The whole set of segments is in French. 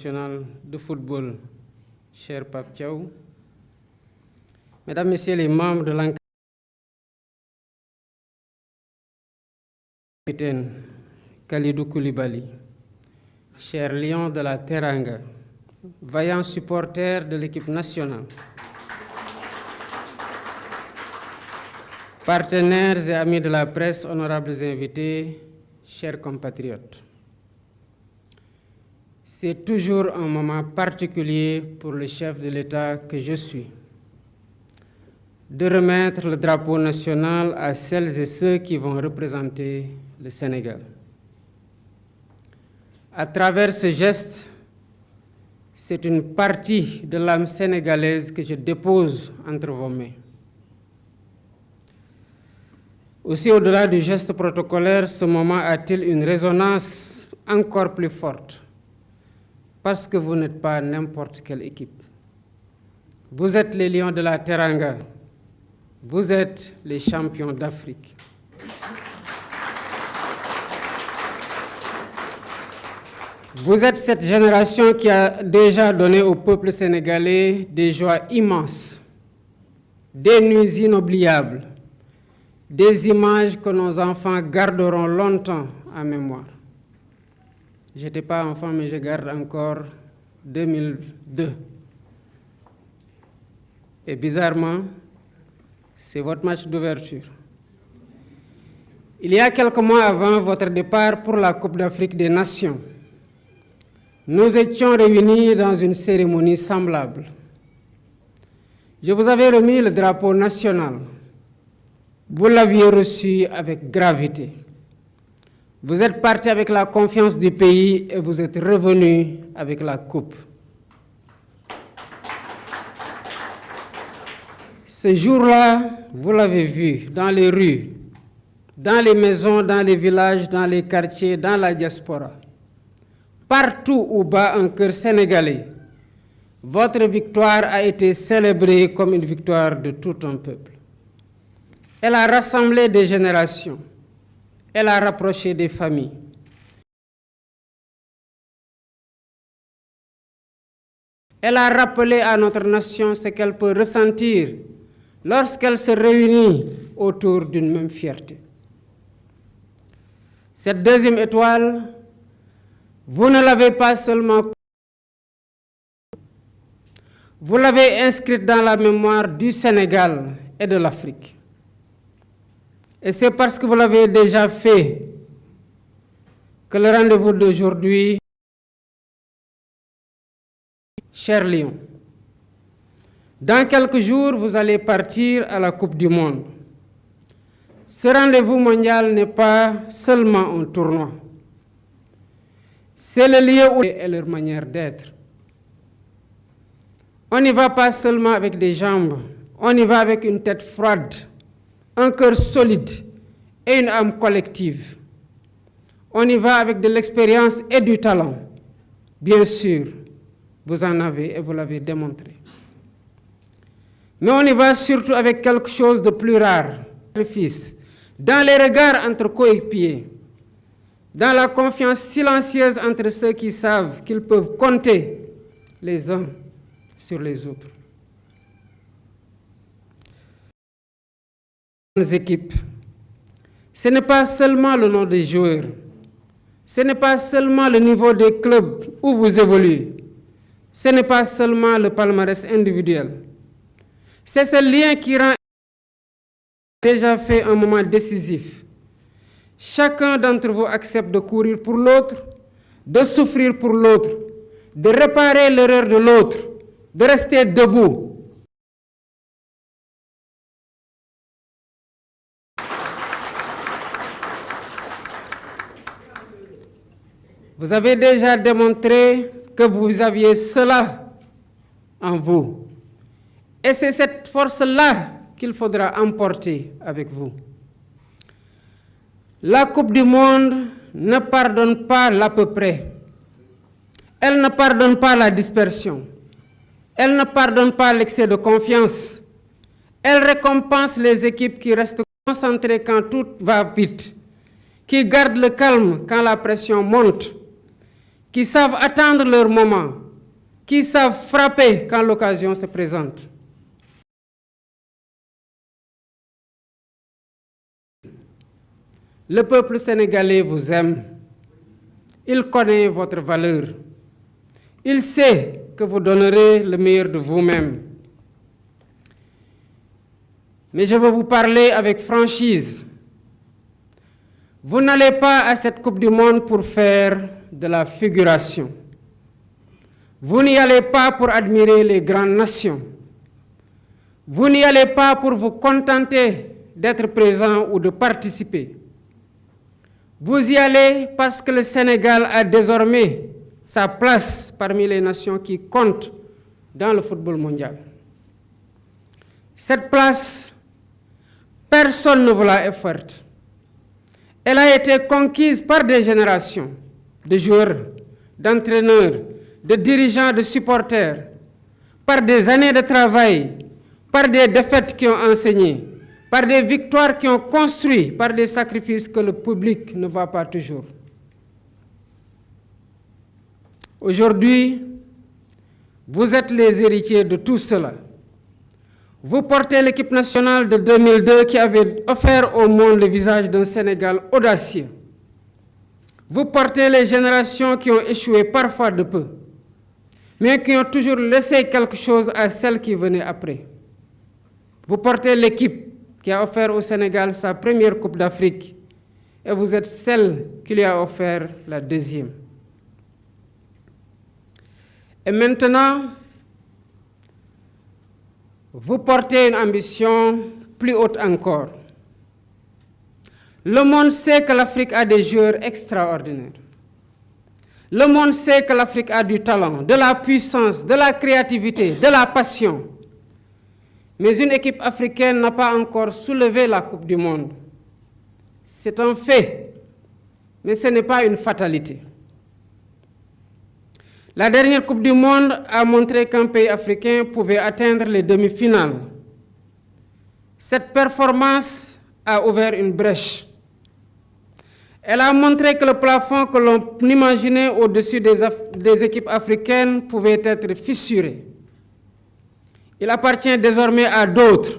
National de football, cher Pape Thiaw, Mesdames, Messieurs les membres de l'encadrement, capitaine Kalidou Koulibaly, cher lion de la Teranga, vaillant supporter de l'équipe nationale, partenaires et amis de la presse, honorables invités, chers compatriotes. C'est toujours un moment particulier pour le chef de l'État que je suis de remettre le drapeau national à celles et ceux qui vont représenter le Sénégal. À travers ce geste, c'est une partie de l'âme sénégalaise que je dépose entre vos mains. Aussi, au-delà du geste protocolaire, ce moment a-t-il une résonance encore plus forte, parce que vous n'êtes pas n'importe quelle équipe. Vous êtes les lions de la Teranga. Vous êtes les champions d'Afrique. Vous êtes cette génération qui a déjà donné au peuple sénégalais des joies immenses, des nuits inoubliables, des images que nos enfants garderont longtemps en mémoire. Je n'étais pas enfant, mais je garde encore 2002. Et bizarrement, c'est votre match d'ouverture. Il y a quelques mois avant votre départ pour la Coupe d'Afrique des Nations, nous étions réunis dans une cérémonie semblable. Je vous avais remis le drapeau national. Vous l'aviez reçu avec gravité. Vous êtes parti avec la confiance du pays et vous êtes revenu avec la coupe. Ce jour-là, vous l'avez vu dans les rues, dans les maisons, dans les villages, dans les quartiers, dans la diaspora. Partout où bat un cœur sénégalais, votre victoire a été célébrée comme une victoire de tout un peuple. Elle a rassemblé des générations. Elle a rapproché des familles. Elle a rappelé à notre nation ce qu'elle peut ressentir lorsqu'elle se réunit autour d'une même fierté. Cette deuxième étoile, vous ne l'avez pas seulement, vous l'avez inscrite dans la mémoire du Sénégal et de l'Afrique. Et c'est parce que vous l'avez déjà fait que le rendez-vous d'aujourd'hui, cher Lion, dans quelques jours, vous allez partir à la Coupe du Monde. Ce rendez-vous mondial n'est pas seulement un tournoi. C'est le lieu où est leur manière d'être. On n'y va pas seulement avec des jambes, on y va avec une tête froide, un cœur solide et une âme collective. On y va avec de l'expérience et du talent. Bien sûr, vous en avez et vous l'avez démontré. Mais on y va surtout avec quelque chose de plus rare, dans les regards entre coéquipiers, dans la confiance silencieuse entre ceux qui savent qu'ils peuvent compter les uns sur les autres. Les équipes, ce n'est pas seulement le nom des joueurs, ce n'est pas seulement le niveau des clubs où vous évoluez, ce n'est pas seulement le palmarès individuel. C'est ce lien qui rend déjà fait un moment décisif. Chacun d'entre vous accepte de courir pour l'autre, de souffrir pour l'autre, de réparer l'erreur de l'autre, de rester debout. Vous avez déjà démontré que vous aviez cela en vous. Et c'est cette force-là qu'il faudra emporter avec vous. La Coupe du Monde ne pardonne pas l'à peu près. Elle ne pardonne pas la dispersion. Elle ne pardonne pas l'excès de confiance. Elle récompense les équipes qui restent concentrées quand tout va vite, qui gardent le calme quand la pression monte, qui savent attendre leur moment, qui savent frapper quand l'occasion se présente. Le peuple sénégalais vous aime. Il connaît votre valeur. Il sait que vous donnerez le meilleur de vous-même. Mais je veux vous parler avec franchise. Vous n'allez pas à cette Coupe du Monde pour faire de la figuration. Vous n'y allez pas pour admirer les grandes nations. Vous n'y allez pas pour vous contenter d'être présent ou de participer. Vous y allez parce que le Sénégal a désormais sa place parmi les nations qui comptent dans le football mondial. Cette place, personne ne vous l'a offerte. Elle a été conquise par des générations de joueurs, d'entraîneurs, de dirigeants, de supporters, par des années de travail, par des défaites qui ont enseigné, par des victoires qui ont construit, par des sacrifices que le public ne voit pas toujours. Aujourd'hui, vous êtes les héritiers de tout cela. Vous portez l'équipe nationale de 2002 qui avait offert au monde le visage d'un Sénégal audacieux. Vous portez les générations qui ont échoué parfois de peu, mais qui ont toujours laissé quelque chose à celles qui venaient après. Vous portez l'équipe qui a offert au Sénégal sa première Coupe d'Afrique, et vous êtes celle qui lui a offert la deuxième. Et maintenant, vous portez une ambition plus haute encore. Le monde sait que l'Afrique a des joueurs extraordinaires. Le monde sait que l'Afrique a du talent, de la puissance, de la créativité, de la passion. Mais une équipe africaine n'a pas encore soulevé la Coupe du Monde. C'est un fait, mais ce n'est pas une fatalité. La dernière Coupe du Monde a montré qu'un pays africain pouvait atteindre les demi-finales. Cette performance a ouvert une brèche. Elle a montré que le plafond que l'on imaginait au-dessus des équipes africaines pouvait être fissuré. Il appartient désormais à d'autres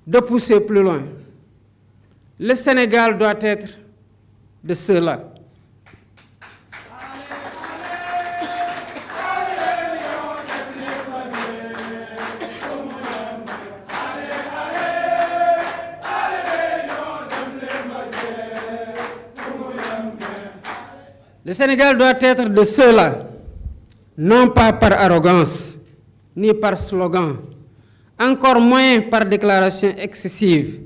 de pousser plus loin. Le Sénégal doit être de ceux-là. Le Sénégal doit être de ceux-là, non pas par arrogance, ni par slogan, encore moins par déclaration excessive,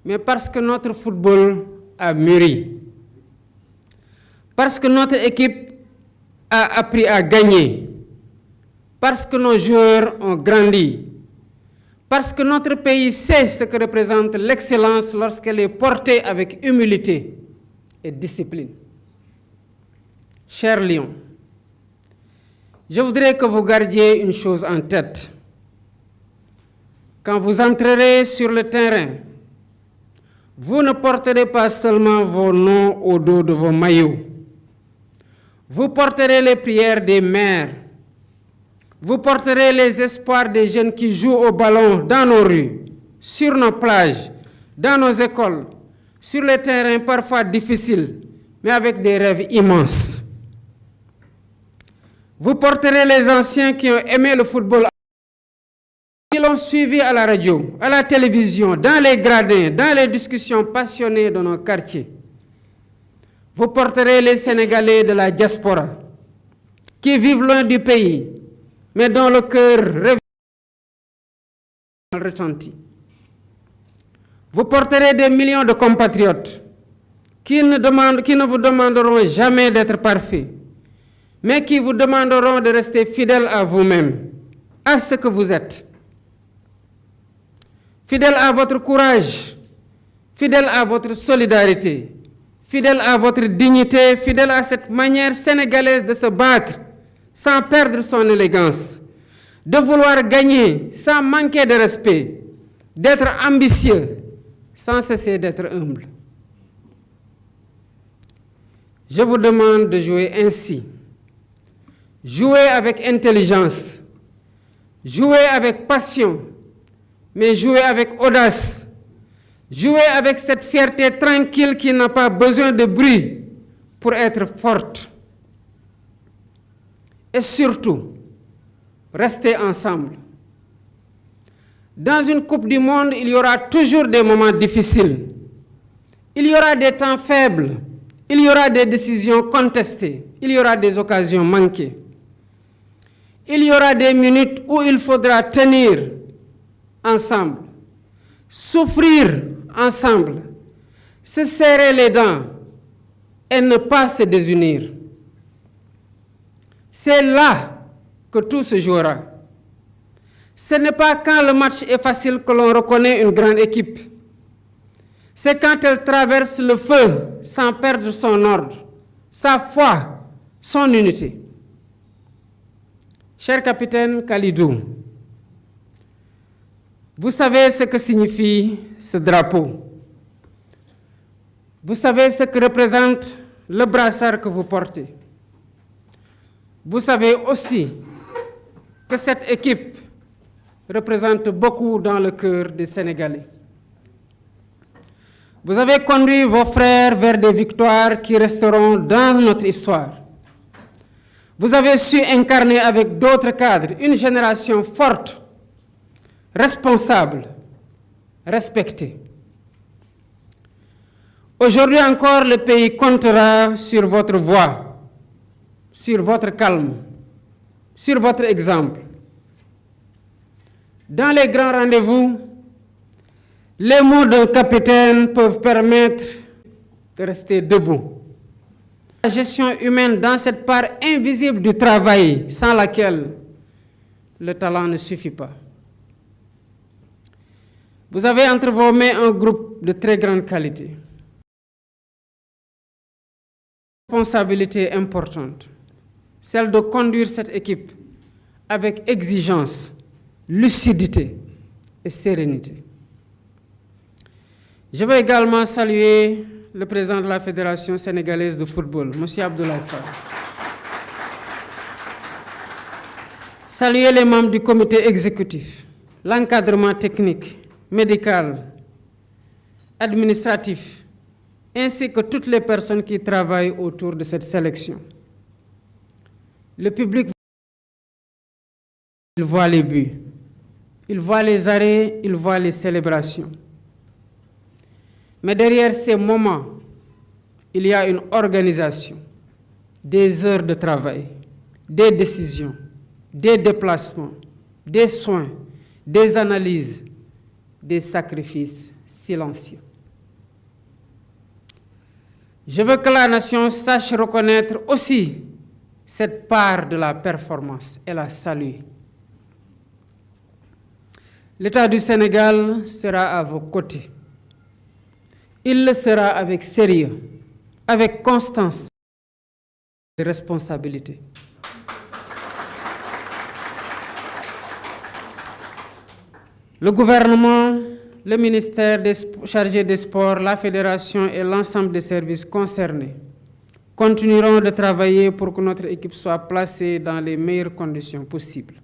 mais parce que notre football a mûri, parce que notre équipe a appris à gagner, parce que nos joueurs ont grandi, parce que notre pays sait ce que représente l'excellence lorsqu'elle est portée avec humilité et discipline. Chers Lions, je voudrais que vous gardiez une chose en tête. Quand vous entrerez sur le terrain, vous ne porterez pas seulement vos noms au dos de vos maillots. Vous porterez les prières des mères. Vous porterez les espoirs des jeunes qui jouent au ballon dans nos rues, sur nos plages, dans nos écoles, sur les terrains parfois difficiles, mais avec des rêves immenses. Vous porterez les anciens qui ont aimé le football, qui l'ont suivi à la radio, à la télévision, dans les gradins, dans les discussions passionnées de nos quartiers. Vous porterez les Sénégalais de la diaspora, qui vivent loin du pays, mais dont le cœur retentit. Vous porterez des millions de compatriotes qui ne vous demanderont jamais d'être parfaits, mais qui vous demanderont de rester fidèles à vous-même, à ce que vous êtes. Fidèles à votre courage, fidèles à votre solidarité, fidèles à votre dignité, fidèles à cette manière sénégalaise de se battre sans perdre son élégance, de vouloir gagner sans manquer de respect, d'être ambitieux sans cesser d'être humble. Je vous demande de jouer ainsi. Jouez avec intelligence, jouez avec passion, mais jouez avec audace. Jouez avec cette fierté tranquille qui n'a pas besoin de bruit pour être forte. Et surtout, restez ensemble. Dans une Coupe du Monde, il y aura toujours des moments difficiles. Il y aura des temps faibles. Il y aura des décisions contestées. Il y aura des occasions manquées. Il y aura des minutes où il faudra tenir ensemble, souffrir ensemble, se serrer les dents et ne pas se désunir. C'est là que tout se jouera. Ce n'est pas quand le match est facile que l'on reconnaît une grande équipe. C'est quand elle traverse le feu sans perdre son ordre, sa foi, son unité. Cher capitaine Kalidou, vous savez ce que signifie ce drapeau. Vous savez ce que représente le brassard que vous portez. Vous savez aussi que cette équipe représente beaucoup dans le cœur des Sénégalais. Vous avez conduit vos frères vers des victoires qui resteront dans notre histoire. Vous avez su incarner avec d'autres cadres une génération forte, responsable, respectée. Aujourd'hui encore, le pays comptera sur votre voix, sur votre calme, sur votre exemple. Dans les grands rendez-vous, les mots d'un capitaine peuvent permettre de rester debout. La gestion humaine dans cette part invisible du travail, sans laquelle le talent ne suffit pas. Vous avez entre vos mains un groupe de très grande qualité. Responsabilité importante, celle de conduire cette équipe avec exigence, lucidité et sérénité. Je veux également saluer le président de la Fédération sénégalaise de football, M. Abdoulaye Fall. Saluer les membres du comité exécutif, l'encadrement technique, médical, administratif, ainsi que toutes les personnes qui travaillent autour de cette sélection. Le public, il voit les buts, il voit les arrêts, il voit les célébrations. Mais derrière ces moments, il y a une organisation, des heures de travail, des décisions, des déplacements, des soins, des analyses, des sacrifices silencieux. Je veux que la nation sache reconnaître aussi cette part de la performance et la saluer. L'État du Sénégal sera à vos côtés. Il le sera avec sérieux, avec constance et responsabilité. Le gouvernement, le ministère chargé des Sports, la Fédération et l'ensemble des services concernés continueront de travailler pour que notre équipe soit placée dans les meilleures conditions possibles.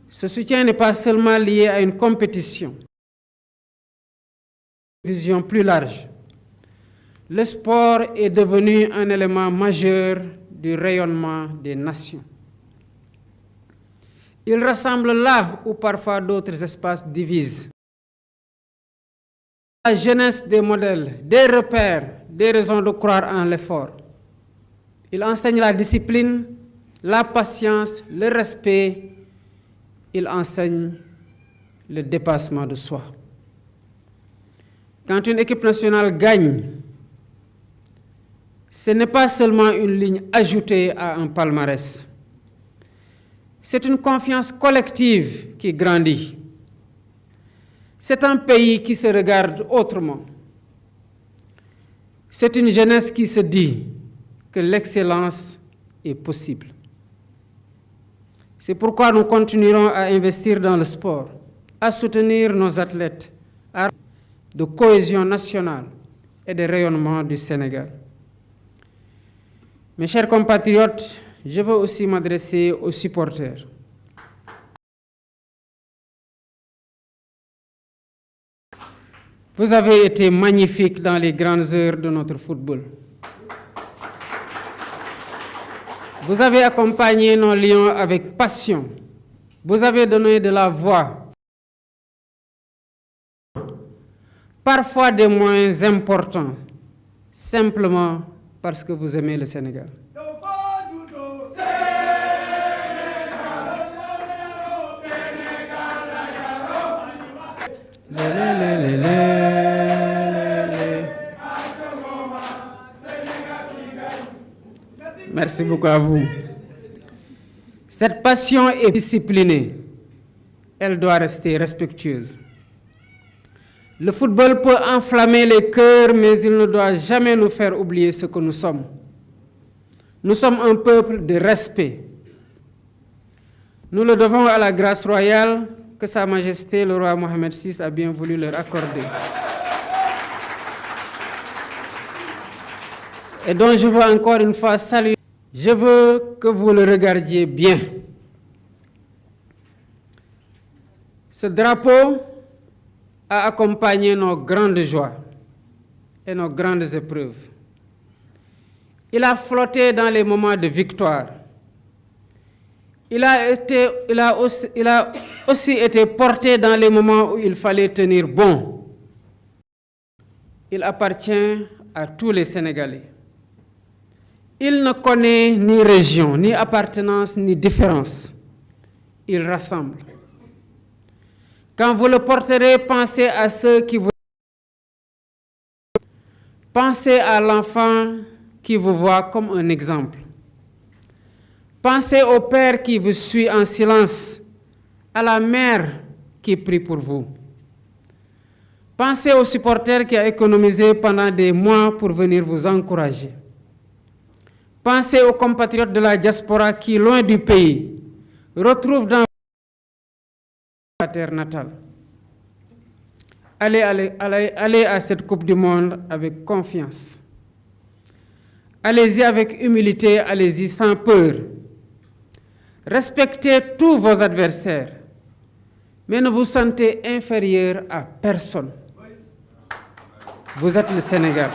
Ce soutien n'est pas seulement lié à une compétition. Vision plus large. Le sport est devenu un élément majeur du rayonnement des nations. Il rassemble là où parfois d'autres espaces divisent. La jeunesse des modèles, des repères, des raisons de croire en l'effort. Il enseigne la discipline, la patience, le respect. Il enseigne le dépassement de soi. Quand une équipe nationale gagne, ce n'est pas seulement une ligne ajoutée à un palmarès. C'est une confiance collective qui grandit. C'est un pays qui se regarde autrement. C'est une jeunesse qui se dit que l'excellence est possible. C'est pourquoi nous continuerons à investir dans le sport, à soutenir nos athlètes, de cohésion nationale et de rayonnement du Sénégal. Mes chers compatriotes, je veux aussi m'adresser aux supporters. Vous avez été magnifiques dans les grandes heures de notre football. Vous avez accompagné nos lions avec passion. Vous avez donné de la voix. Parfois des moyens importants, simplement parce que vous aimez le Sénégal. Merci beaucoup à vous. Cette passion est disciplinée. Elle doit rester respectueuse. Le football peut enflammer les cœurs, mais il ne doit jamais nous faire oublier ce que nous sommes. Nous sommes un peuple de respect. Nous le devons à la grâce royale que Sa Majesté le roi Mohamed VI a bien voulu leur accorder. Et dont je veux encore une fois saluer. Je veux que vous le regardiez bien. Ce drapeau a accompagné nos grandes joies et nos grandes épreuves. Il a flotté dans les moments de victoire. Il a aussi été porté dans les moments où il fallait tenir bon. Il appartient à tous les Sénégalais. Il ne connaît ni région, ni appartenance, ni différence. Il rassemble. Quand vous le porterez, pensez à ceux qui vous... Pensez à l'enfant qui vous voit comme un exemple. Pensez au père qui vous suit en silence, à la mère qui prie pour vous. Pensez au supporter qui a économisé pendant des mois pour venir vous encourager. Pensez aux compatriotes de la diaspora qui, loin du pays, retrouvent dans la terre natale. Allez à cette Coupe du Monde avec confiance. Allez-y avec humilité, allez-y sans peur. Respectez tous vos adversaires, mais ne vous sentez inférieur à personne. Vous êtes le Sénégal.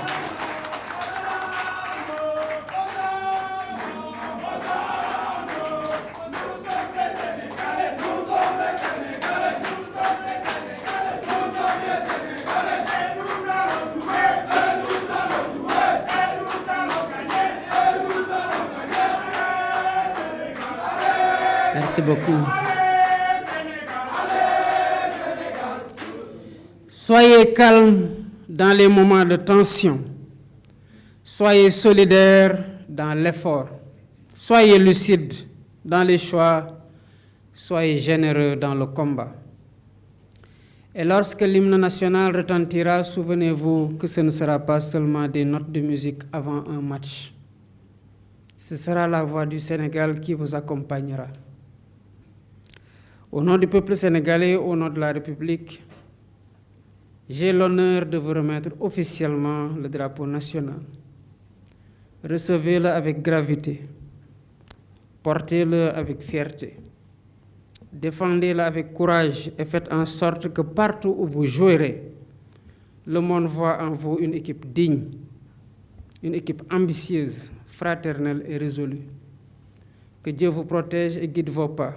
Merci beaucoup. Soyez calme dans les moments de tension. Soyez solidaires dans l'effort. Soyez lucides dans les choix. Soyez généreux dans le combat. Et lorsque l'hymne national retentira, souvenez-vous que ce ne sera pas seulement des notes de musique avant un match. Ce sera la voix du Sénégal qui vous accompagnera. Au nom du peuple sénégalais, au nom de la République, j'ai l'honneur de vous remettre officiellement le drapeau national. Recevez-le avec gravité, portez-le avec fierté, défendez-le avec courage et faites en sorte que partout où vous jouerez, le monde voit en vous une équipe digne, une équipe ambitieuse, fraternelle et résolue. Que Dieu vous protège et guide vos pas.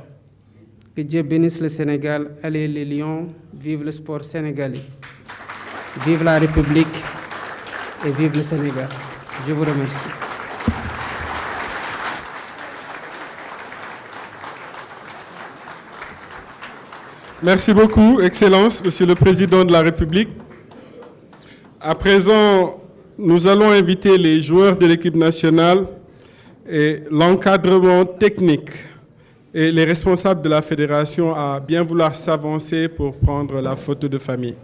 Que Dieu bénisse le Sénégal. Allez les Lions, vive le sport sénégalais. Vive la République et vive le Sénégal. Je vous remercie. Merci beaucoup, Excellence, Monsieur le Président de la République. À présent, nous allons inviter les joueurs de l'équipe nationale et l'encadrement technique et les responsables de la fédération à bien vouloir s'avancer pour prendre la photo de famille.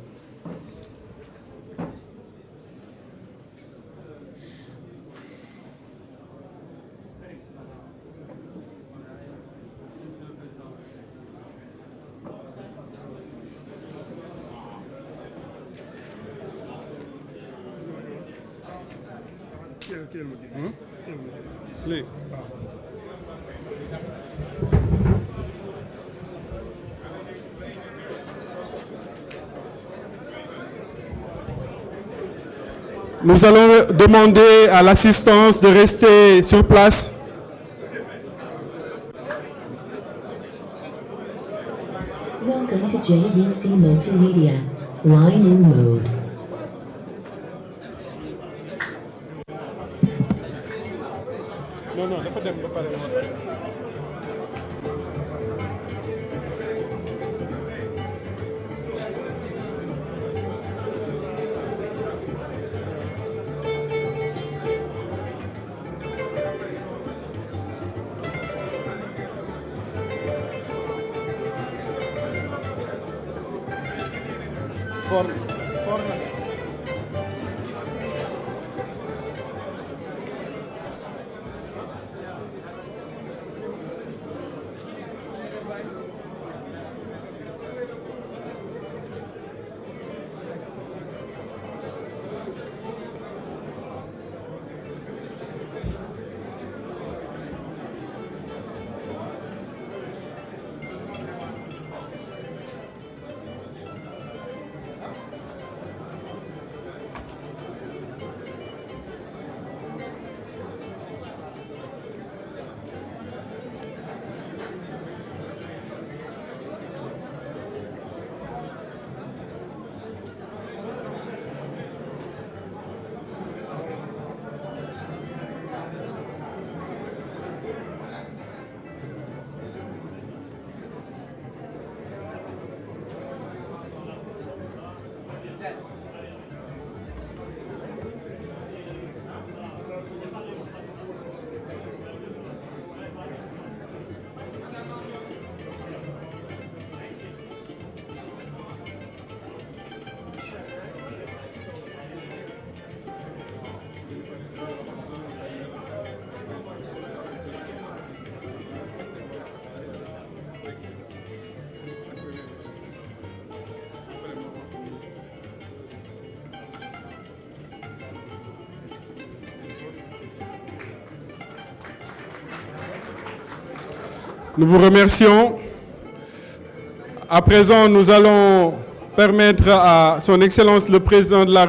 Nous allons demander à l'assistance de rester sur place. Welcome to JVC Multimedia. Line in mode. Non, dafa dem ba pare. Nous vous remercions. À présent, nous allons permettre à Son Excellence le Président de la République